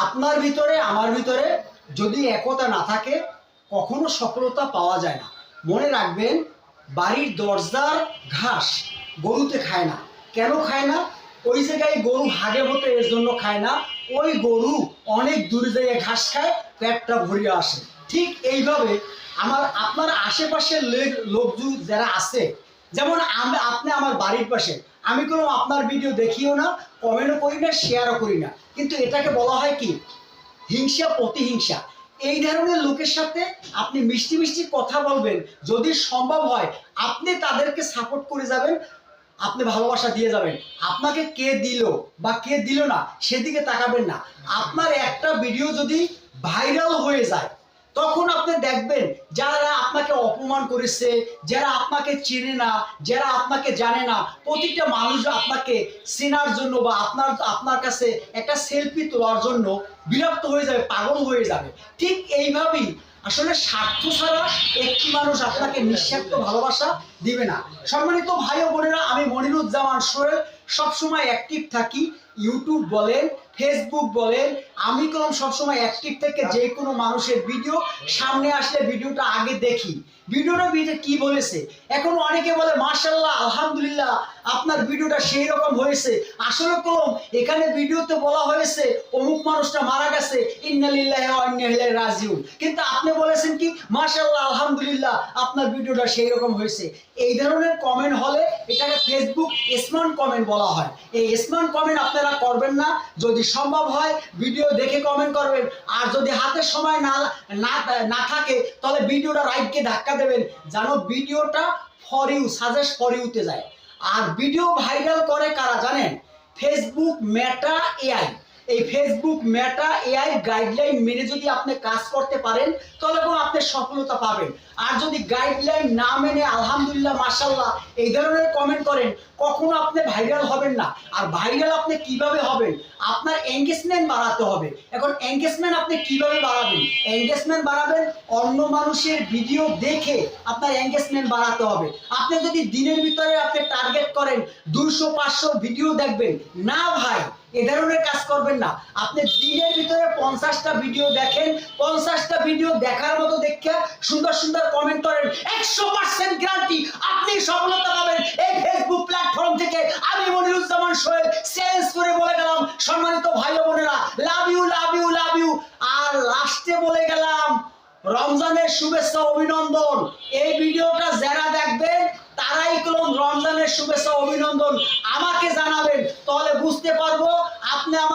আপনার ভিতরে আমার ভিতরে যদি একতা না থাকে কখনো সফলতা পাওয়া যায় না। মনে রাখবেন, বাড়ির দরজার ঘাস গরুতে খায় না। কেন খায় না? ওই জায়গায় গরু হাগে হতে এর জন্য খায় না, ওই গরু অনেক দূরে জায়গায় ঘাস খায়, পেটটা ভরিয়ে আসে। ঠিক এইভাবে আপনার আশেপাশের লোকজন যারা আছে, যেমন আপনি আমার বাড়ির পাশে, আমি কোনো আপনার ভিডিও দেখিও না, কমেন্টও করি না, শেয়ারও করি না, কিন্তু এটাকে বলা হয় কি? হিংসা, প্রতিহিংসা। এই ধরনের লোকের সাথে আপনি মিষ্টি মিষ্টি কথা বলবেন, যদি সম্ভব হয় আপনি তাদেরকে সাপোর্ট করে যাবেন, আপনি ভালোবাসা দিয়ে যাবেন। আপনাকে কে দিল বা কে দিল না সেদিকে তাকাবেন না। আপনার একটা ভিডিও যদি ভাইরাল হয়ে যায়, তখন আপনি দেখবেন যারা আপনাকে অপমান করেছে, যারা আপনাকে চেনে না, যারা আপনাকে জানে না, প্রতিটা মানুষ আপনাকে চেনার জন্য বা আপনার কাছে একটা সেলফি তোলার জন্য বিরক্ত হয়ে যাবে, পাগল হয়ে যাবে। ঠিক এইভাবেই আসলে স্বার্থ ছাড়া একটি মানুষ আপনাকে নিঃস্বার্থ ভালোবাসা দিবে না। সম্মানিত ভাই ও বোনেরা, আমি মনিরুজ্জামান সোহেল সবসময় অ্যাক্টিভ থাকি। ইউটিউব বলেন, ফেসবুক বলেন, আমি কলম সবসময় অ্যাক্টিভ থেকে যে কোনো মানুষের ভিডিও সামনে আসলে ভিডিওটা আগে দেখি, ভিডিওটা কি বলেছে। এখন অনেকে বলে মাশাআল্লাহ, আলহামদুলিল্লাহ, আপনার ভিডিওটা সেই রকম হয়েছে। আসলে কলম এখানে ভিডিওতে বলা হয়েছে অমুক মানুষটা মারা গেছে, ইন্না লিল্লাহি ওয়া ইন্না ইলাইহি রাজিউন, কিন্তু আপনি বলেছেন কি মাশাআল্লাহ, আলহামদুলিল্লাহ, আপনার ভিডিওটা সেই রকম হয়েছে। এই ধরনের কমেন্ট হলে এটাকে ফেসবুক স্মার্ট কমেন্ট বলা হয়। এই স্মার্ট কমেন্ট আপনারা করবেন না। যদি সম্ভব হয় ভিডিও দেখে কমেন্ট করবেন, আর যদি হাতে সময় না থাকে তাহলে ভিডিওটা রাইটকে ধাক্কা দেবেন, যেন ভিডিওটা ফর ইউ, সাজেস্ট ফর ইউতে যায়। আর ভিডিও ভাইরাল করে কারা জানেন? Facebook Meta AI. এই ফেসবুক মেটা এআই গাইডলাইন মেনে যদি আপনি কাজ করতে পারেন তাহলে আপনি সফলতা পাবেন। আর যদি গাইডলাইন না মেনে আলহামদুলিল্লাহ, মাশাআল্লাহ এই ধরনের কমেন্ট করেন, কখনো আপনি ভাইরাল হবেন না। আর ভাইরাল আপনি কিভাবে হবেন? আপনার এঙ্গেজমেন্ট বাড়াতে হবে। এখন এঙ্গেজমেন্ট আপনি কিভাবে বাড়াবেন? এঙ্গেজমেন্ট বাড়াবেন অন্য মানুষের ভিডিও দেখে, আপনার এঙ্গেজমেন্ট বাড়াতে হবে। আপনি যদি দিনের ভিতরে আপনি টার্গেট করেন 200-500 ভিডিও দেখবেন, না ভাই, এ ধরনের কাজ করবেন না। আপনি দিনের ভিতরে 50টা ভিডিও দেখেন, 50টা ভিডিও দেখার মতো দেখে সুন্দর সুন্দর কমেন্ট করেন, 100% গ্যারান্টি আপনি সফলতা পাবেন। এই ফেসবুক প্ল্যাটফর্ম থেকে আমি মনিরুজ্জামান সোহেল চ্যালেঞ্জ করে বলে গেলাম, সম্মানিত ভাই ও বোনেরা, love you, love you, love you. আর লাস্টে বলে গেলাম, রমজানের শুভেচ্ছা, অভিনন্দন।